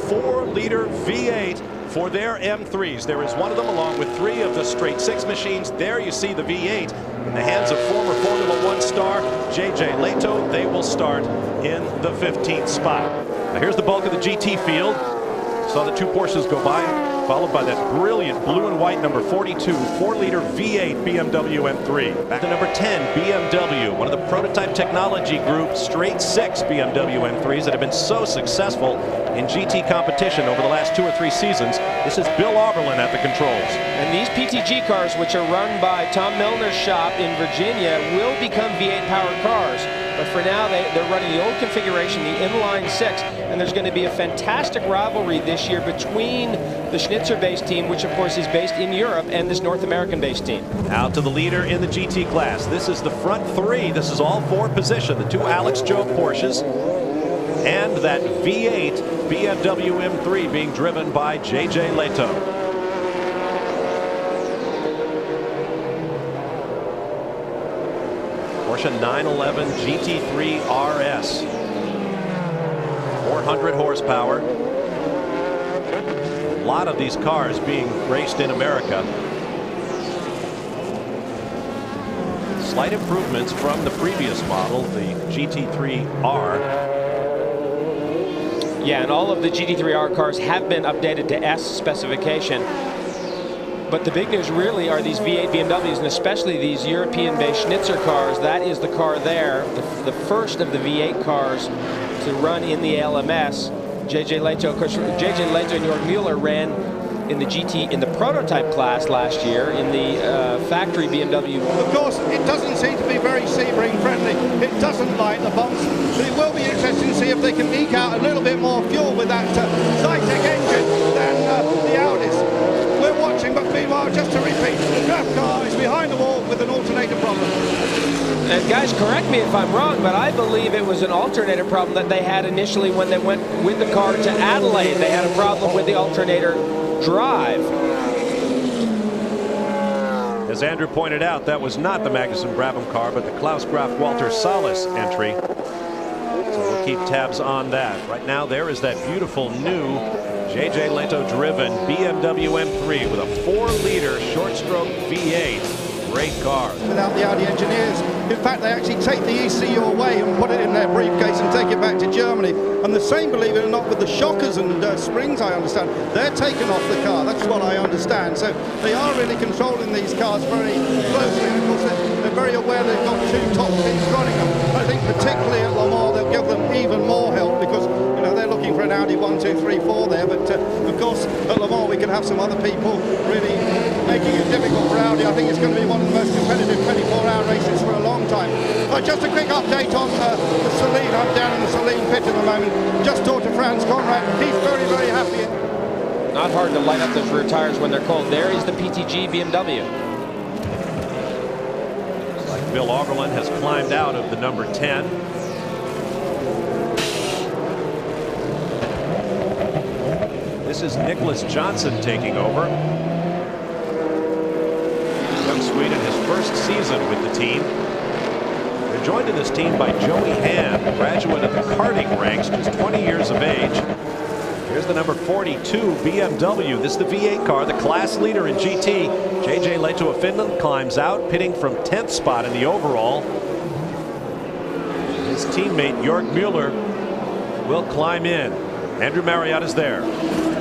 4-liter V8 for their M3s. There is one of them along with 3 of the straight 6 machines. There you see the V8 in the hands of former Formula 1 star J.J. Leto. They will start in the 15th spot. Now here's the bulk of the GT field. Saw the 2 Porsches go by, followed by that brilliant blue and white number 42 4-liter V8 BMW M3. Back to number 10, BMW, one of the prototype technology group straight 6 BMW M3s that have been so successful in GT competition over the last 2 or 3 seasons. This is Bill Auberlen at the controls. And these PTG cars, which are run by Tom Milner's shop in Virginia, will become V8 powered cars. But for now, they're running the old configuration, the inline 6, and there's going to be a fantastic rivalry this year between the Schnitzer-based team, which of course is based in Europe, and this North American-based team. Out to the leader in the GT class. This is the front 3. This is all 4 position. The 2 Alex Job Porsches and that V8 BMW M3 being driven by J.J. Leto. Porsche 911 GT3 RS. 400 horsepower. A lot of these cars being raced in America. Slight improvements from the previous model, the GT3R. Yeah, and all of the GT3R cars have been updated to S specification. But the big news really are these V8 BMWs, and especially these European-based Schnitzer cars. That is the car there, the first of the V8 cars to run in the ALMS. J.J. Leto, of course, J.J. Leto and Jörg Müller ran in the GT, in the prototype class last year, in the factory BMW. Of course, it doesn't seem to be very Sebring friendly. It doesn't like the bumps, but it will be interesting to see if they can eke out a little bit more fuel with that Zytec engine than the Audis. We're watching, but meanwhile, just to repeat, the draft car is behind the wall with an alternator problem. And guys, correct me if I'm wrong, but I believe it was an alternator problem that they had initially when they went with the car to Adelaide. They had a problem with the alternator drive. As Andrew pointed out, that was not the Magnussen Brabham car, but the Klaus Graf Walter Salis entry. So we'll keep tabs on that. Right now, there is that beautiful new J.J. Leto driven BMW M3 with a 4-liter short-stroke V8. Great car. Without the Audi engineers. In fact, they actually take the ECU away and put it in their briefcase and take it back to Germany. And the same, believe it or not, with the shockers and springs, I understand. They're taken off the car. That's what I understand. So they are really controlling these cars very closely. And of course, they're very aware they've got 2 top teams running them. I think particularly at Le Mans, they'll give them even more help because, you know, they're looking for an Audi 1, 2, 3, 4 there. But of course, at Le Mans, we can have some other people really making it difficult for Audi. I think it's going to be one of the most competitive 24-hour races for a long time. Just a quick update on the Saleen. I'm down in the Saleen pit at the moment. Just talked to Franz Conrad. He's very, very happy. Not hard to light up those rear tires when they're cold. There is the PTG BMW. Looks like Bill Auberlen has climbed out of the number 10. This is Nicholas Johnson taking over. Young Swede in his first season with the team. They're joined in this team by Joey Hand, graduate of the karting ranks, just 20 years of age. Here's the number 42 BMW. This is the V8 car, the class leader in GT. J.J. Leto of Finland climbs out, pitting from 10th spot in the overall. His teammate Jörg Müller will climb in. Andrew Marriotta's there.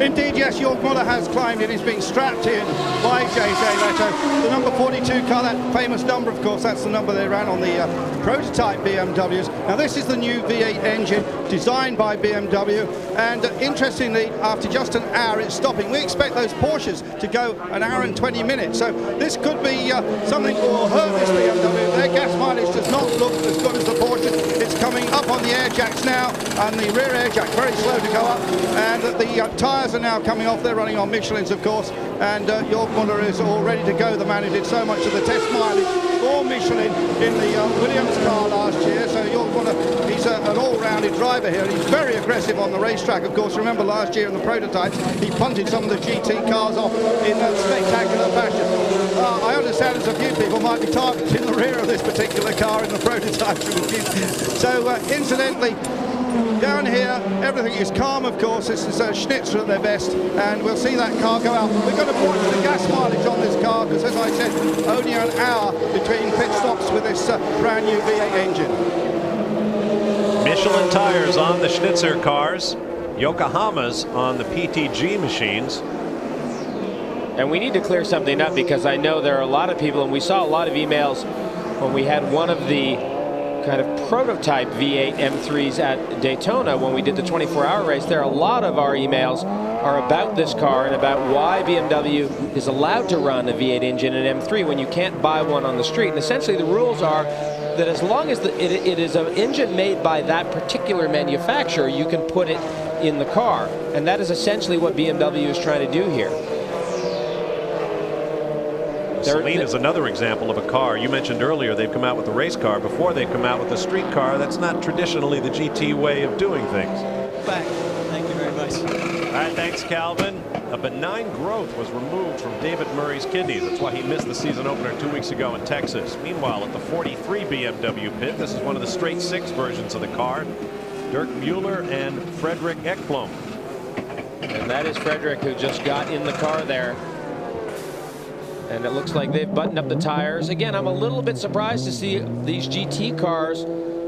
Indeed, yes, Jörg Müller has climbed in. He's being strapped in by J.J. Leto. The number 42 car, that famous number, of course, that's the number they ran on the prototype BMWs. Now, this is the new V8 engine designed by BMW. And interestingly, after just an hour, it's stopping. We expect those Porsches to go an hour and 20 minutes. So this could be something that will hurt this BMW. Their gas mileage does not look as good as the Porsche. It's coming up on the air jacks now, and the rear air jack very slow to go up. And the tyres are now coming off. They're running on Michelin's, of course. And Jörg Müller is all ready to go. The man who did so much of the test mileage for Michelin in the Williams car last year. So Jörg Müller, he's an all-rounded driver here. And he's very aggressive on the racetrack. Of course, remember last year in the prototypes, he punted some of the GT cars off in spectacular fashion. I understand there's a few people might be targeting the rear of this particular car in the prototypes. So incidentally, Down here, everything is calm, of course. This is a Schnitzer at their best, and we'll see that car go out. We're going to watch the gas mileage on this car, because as I said, only an hour between pit stops with this brand new V8 engine. Michelin tires on the Schnitzer cars, Yokohama's on the PTG machines. And we need to clear something up, because I know there are a lot of people, and we saw a lot of emails when we had one of the kind of prototype V8 M3s at Daytona when we did the 24-hour race. There are a lot of our emails are about this car and about why BMW is allowed to run a V8 engine in M3 when you can't buy one on the street. And essentially the rules are that as long as it is an engine made by that particular manufacturer, you can put it in the car. And that is essentially what BMW is trying to do here. Celine is another example of a car. You mentioned earlier they've come out with a race car. Before they come out with a street car, that's not traditionally the GT way of doing things. Back. Thank you very much. All right, thanks, Calvin. A benign growth was removed from David Murray's kidneys. That's why he missed the season opener 2 weeks ago in Texas. Meanwhile, at the 43 BMW pit, this is one of the straight six versions of the car. Dirk Mueller and Frederick Ekblom. And that is Frederick, who just got in the car there. And it looks like they've buttoned up the tires. Again, I'm a little bit surprised to see these GT cars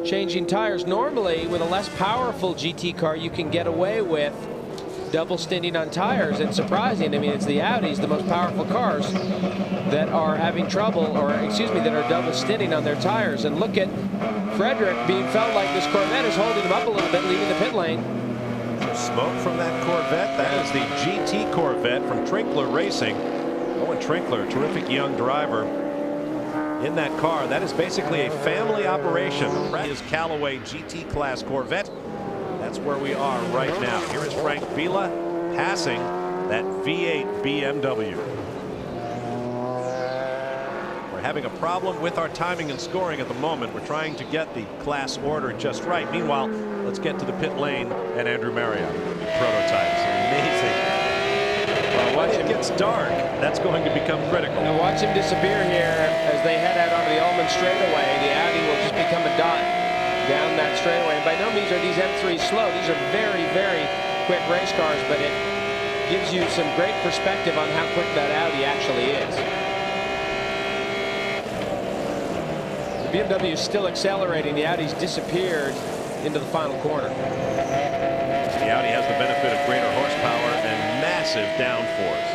changing tires. Normally, with a less powerful GT car, you can get away with double stinting on tires. And surprising, I mean, it's the Audis, the most powerful cars, that are having trouble, or excuse me, that are double stinting on their tires. And look at Frederick being felt like this Corvette is holding him up a little bit, leaving the pit lane. Some smoke from that Corvette. That is the GT Corvette from Trinkler Racing. Owen Trinkler, terrific young driver in that car. That is basically a family operation. That is Callaway GT class Corvette. That's where we are right now. Here is Frank Vila passing that V8 BMW. We're having a problem with our timing and scoring at the moment. We're trying to get the class order just right. Meanwhile, let's get to the pit lane and Andrew Marriott. Prototypes. Amazing. When it gets dark, that's going to become critical. Now watch him disappear here as they head out onto the Ullman straightaway. The Audi will just become a dot down that straightaway. And by no means are these M3s slow. These are very, very quick race cars, but it gives you some great perspective on how quick that Audi actually is. The BMW is still accelerating. The Audi's disappeared into the final corner. The Audi has the benefit of greater horsepower and massive downforce.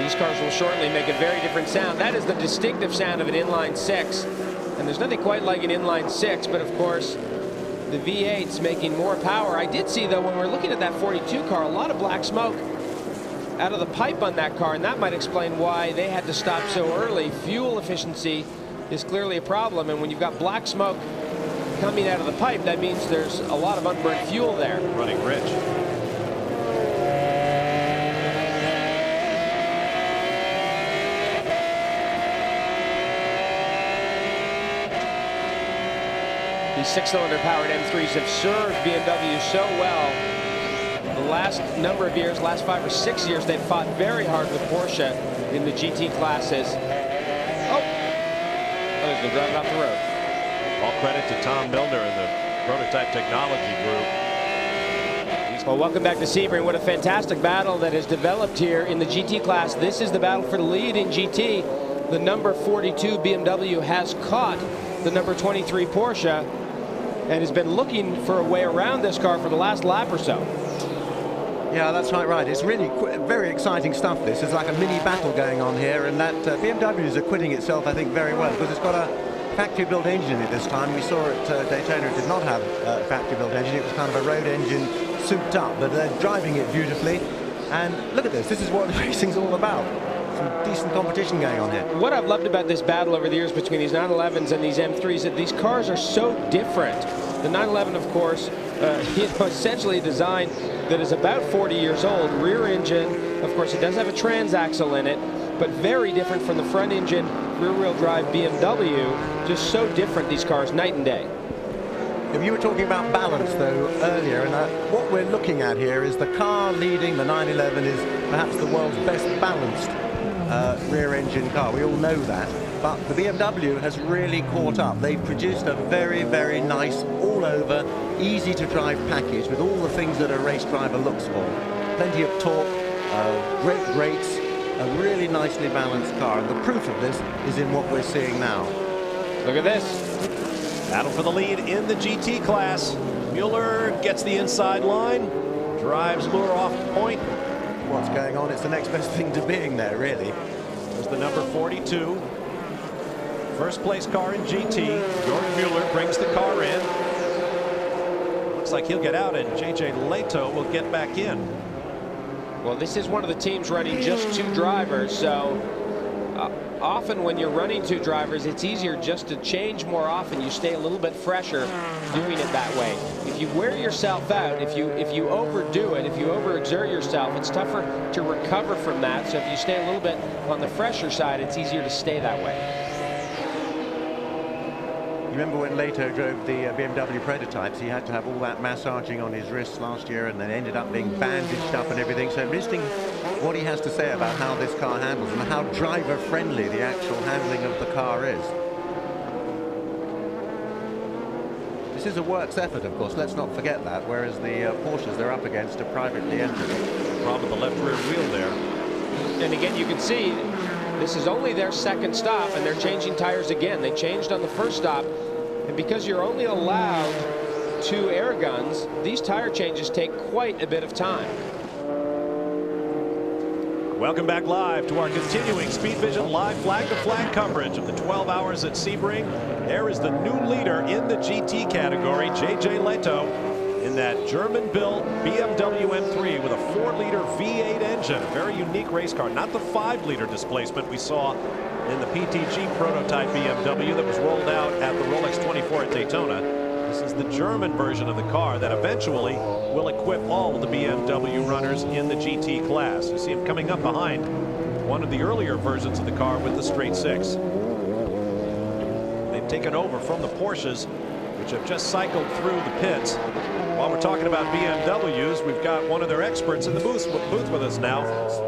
These cars will shortly make a very different sound. That is the distinctive sound of an inline six. And there's nothing quite like an inline six, but of course, the V8's making more power. I did see, though, when we're looking at that 42 car, a lot of black smoke out of the pipe on that car, and that might explain why they had to stop so early. Fuel efficiency is clearly a problem, and when you've got black smoke coming out of the pipe, that means there's a lot of unburned fuel there. Running rich. These six-cylinder powered M3s have served BMW so well. The last number of years, last 5 or 6 years, they've fought very hard with Porsche in the GT classes. Oh, he's going to drive it off the road. All credit to Tom Milner and the Prototype Technology Group. Well, welcome back to Sebring. What a fantastic battle that has developed here in the GT class. This is the battle for the lead in GT. The number 42 BMW has caught the number 23 Porsche and has been looking for a way around this car for the last lap or so. Yeah, that's right. It's really very exciting stuff, this. It's like a mini battle going on here, and that BMW is acquitting itself, I think, very well, because it's got a factory-built engine in it this time. We saw it Daytona, it did not have a factory-built engine. It was kind of a road engine souped up, but they're driving it beautifully. And look at this is what racing's all about. Some decent competition going on here. What I've loved about this battle over the years between these 911s and these M3s, that these cars are so different. The 911, of course, essentially a design that is about 40 years old. Rear engine, of course, it does have a transaxle in it, but very different from the front engine, rear-wheel drive BMW. Just so different, these cars, night and day. You were talking about balance, though, earlier, and what we're looking at here is the car leading the 911 is perhaps the world's best balanced rear-engine car. We all know that. but the BMW has really caught up. They've produced a very, very nice, all-over, easy-to-drive package with all the things that a race driver looks for. Plenty of torque, great brakes, a really nicely balanced car, and the proof of this is in what we're seeing now. Look at this. Battle for the lead in the GT class. Mueller gets the inside line, drives Lure off point. What's going on? It's the next best thing to being there, really. There's the number 42. First place car in GT. Jordan Mueller brings the car in. Looks like he'll get out, and J.J. Leto will get back in. Well, this is one of the teams running just 2 drivers, so often when you're running 2 drivers, it's easier just to change more often. You stay a little bit fresher doing it that way. If you wear yourself out, if you overdo it, if you overexert yourself, it's tougher to recover from that. So if you stay a little bit on the fresher side, it's easier to stay that way. You remember when Leto drove the BMW prototypes, he had to have all that massaging on his wrists last year, and then ended up being bandaged up and everything. So interesting what he has to say about how this car handles and how driver-friendly the actual handling of the car is. This is a works effort, of course, let's not forget that, whereas the Porsches they're up against are privately entered. Problem with the left rear wheel there. And again, you can see this is only their second stop, and they're changing tires again. They changed on the first stop, and because you're only allowed 2 air guns, these tire changes take quite a bit of time. Welcome back live to our continuing Speed Vision live flag-to-flag coverage of the 12 hours at Sebring. There is the new leader in the GT category, J.J. Leto, in that German-built BMW M3 with a 4-liter V8 engine. A very unique race car, not the 5-liter displacement we saw in the PTG prototype BMW that was rolled out at the Rolex 24 at Daytona. This is the German version of the car that eventually will equip all of the BMW runners in the GT class. You see him coming up behind one of the earlier versions of the car with the straight 6. They've taken over from the Porsches, which have just cycled through the pits. While we're talking about BMWs, we've got one of their experts in the booth with us now.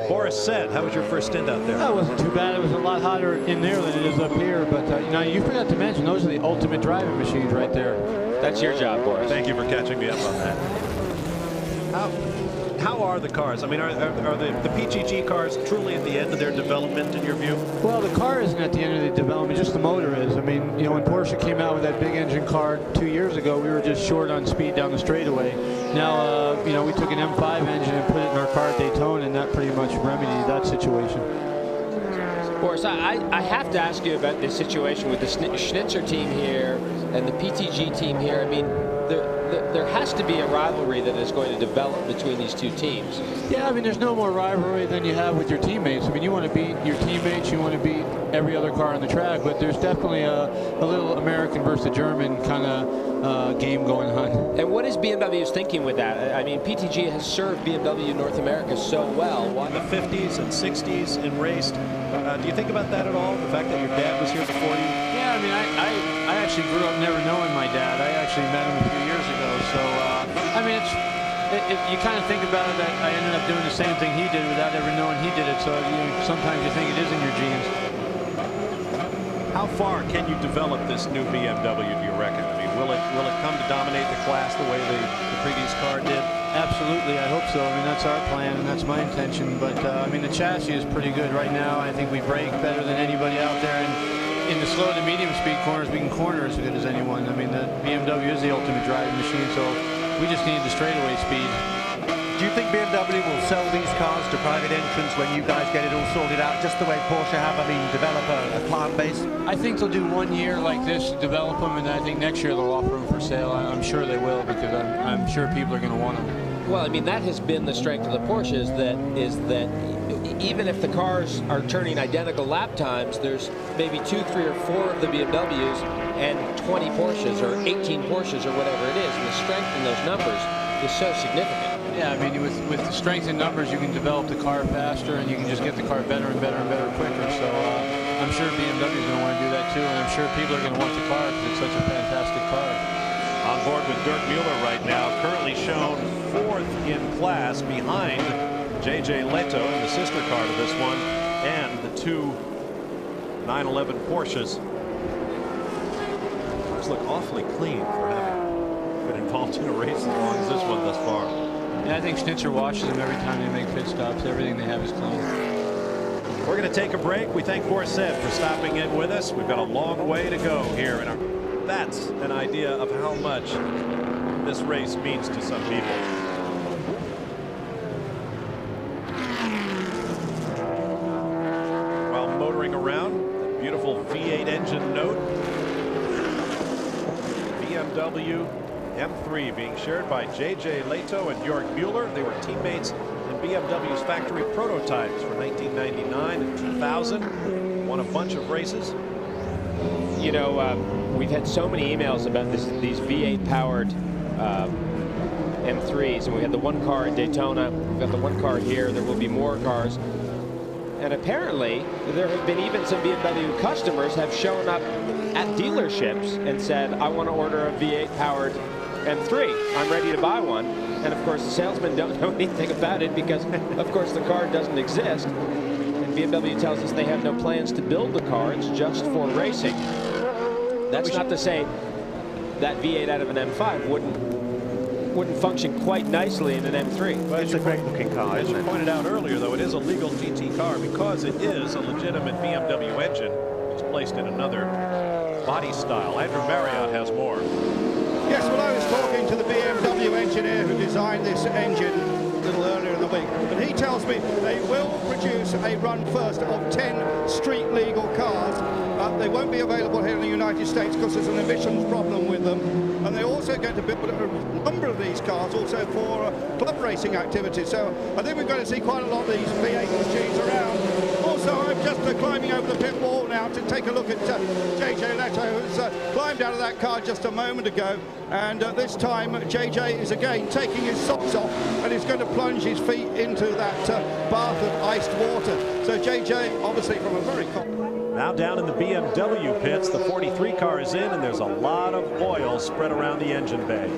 Boris Said, how was your first stint out there? That wasn't too bad. It was a lot hotter in there than it is up here. But you know, you forgot to mention those are the ultimate driving machines right there. That's your job, Boris. Thank you for catching me up on that. How are the cars? I mean, are the PTG cars truly at the end of their development in your view? Well, the car isn't at the end of the development, just the motor is. I mean, you know, when Porsche came out with that big engine car 2 years ago, we were just short on speed down the straightaway. Now, you know, we took an M5 engine and put it in our car at Daytona, and that pretty much remedied that situation. Boris, I have to ask you about this situation with the Schnitzer team here and the PTG team here. I mean, there has to be a rivalry that is going to develop between these 2 teams. Yeah, I mean, there's no more rivalry than you have with your teammates. I mean, you want to beat your teammates, you want to beat every other car on the track, but there's definitely a little American versus German kind of game going on. And what is BMW's thinking with that? I mean, PTG has served BMW North America so well. In the 50s and 60s and raced. Do you think about that at all? The fact that your dad was here before you? Yeah, I mean, I actually grew up never knowing my dad. I actually met him a few years ago. So, I mean, you kind of think about it that I ended up doing the same thing he did without ever knowing he did it. So sometimes you think it is in your genes. How far can you develop this new BMW, do you reckon? I mean, will it come to dominate the class the way the previous car did? Absolutely, I hope so. I mean, that's our plan and that's my intention. But, I mean, the chassis is pretty good right now. I think we brake better than anybody out there. And in the slow to medium speed corners, we can corner as good as anyone. I mean, the BMW is the ultimate driving machine, so we just need the straightaway speed. Do you think BMW will sell these cars to private entrants when you guys get it all sorted out, just the way Porsche have? I mean, develop a client base? I think they'll do 1 year like this, develop them, and I think next year they'll offer them for sale. I'm sure they will, because I'm sure people are going to want them. Well, I mean, that has been the strength of the Porsche is that even if the cars are turning identical lap times, there's maybe 2, 3, or 4 of the BMWs and 20 Porsches or 18 Porsches or whatever it is, and the strength in those numbers is so significant. Yeah, I mean, with the strength in numbers, you can develop the car faster, and you can just get the car better and better and better quicker. So I'm sure BMW is going to want to do that too, and I'm sure people are going to want the car because it's such a fantastic car. On board with Dirk Mueller right now, currently shown 4th in class behind J.J. Leto in the sister car to this one, and the 2 911 Porsches. Cars look awfully clean for having been involved in a race as long as this one thus far. Yeah, I think Schnitzer washes them every time they make pit stops. Everything they have is clean. We're going to take a break. We thank Porsche for stopping in with us. We've got a long way to go here in our. That's an idea of how much this race means to some people. While motoring around, that beautiful V8 engine note. BMW M3 being shared by J.J. Leto and Jörg Mueller. They were teammates in BMW's factory prototypes for 1999 and 2000. Won a bunch of races. You know, we've had so many emails about these V8 powered M3s, and we had the one car in Daytona, we've got the one car here, there will be more cars. And apparently, there have been even some BMW customers have shown up at dealerships and said, I want to order a V8 powered M3. I'm ready to buy one. And of course, the salesmen don't know anything about it because, of course, the car doesn't exist. And BMW tells us they have no plans to build the car. It's just for racing. That's not to say that V8 out of an M5 wouldn't function quite nicely in an M3. Well, It's a great looking car, as isn't you it? pointed out earlier, though, it is a legal GT car because it is a legitimate BMW engine, just placed in another body style. Andrew Marriott has more. Yes, well, I was talking to the BMW engineer who designed this engine a little earlier in the week, and he tells me they will produce a run first of 10 street legal cars. They won't be available here in the United States because there's an emissions problem with them, and they're also going to build a number of these cars also for club racing activities. So I think we're going to see quite a lot of these V8 machines around. Also, I'm just climbing over the pit wall now to take a look at J.J. Leto, who's climbed out of that car just a moment ago. And this time, J.J. is again taking his socks off and he's going to plunge his feet into that bath of iced water. So J.J. obviously from a very... Now down in the BMW pits, the 43 car is in, and there's a lot of oil spread around the engine bay.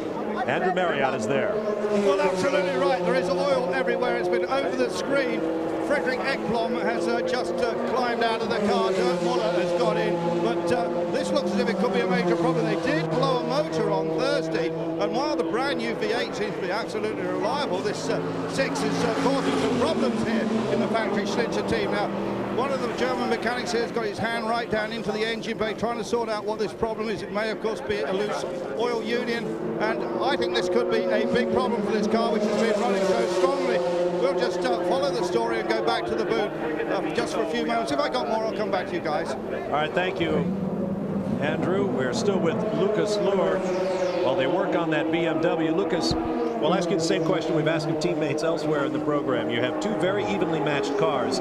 Andrew Marriott is there. Well, absolutely right. There is oil everywhere. It's been over the screen. Frederick Ekblom has just climbed out of the car. Dirk Muller has got in. But this looks as if it could be a major problem. They did blow a motor on Thursday. And while the brand new V8 seems to be absolutely reliable, this 6 is causing some problems here in the factory Schlitzer team. Now, one of the German mechanics here has got his hand right down into the engine bay trying to sort out what this problem is. It may, of course, be a loose oil union. And I think this could be a big problem for this car, which has been running so strongly. We'll just follow the story and go back to the booth just for a few moments. If I got more, I'll come back to you guys. All right, thank you, Andrew. We're still with Lucas Luhr while they work on that BMW. Lucas, we'll ask you the same question we've asked teammates elsewhere in the program. You have two very evenly matched cars.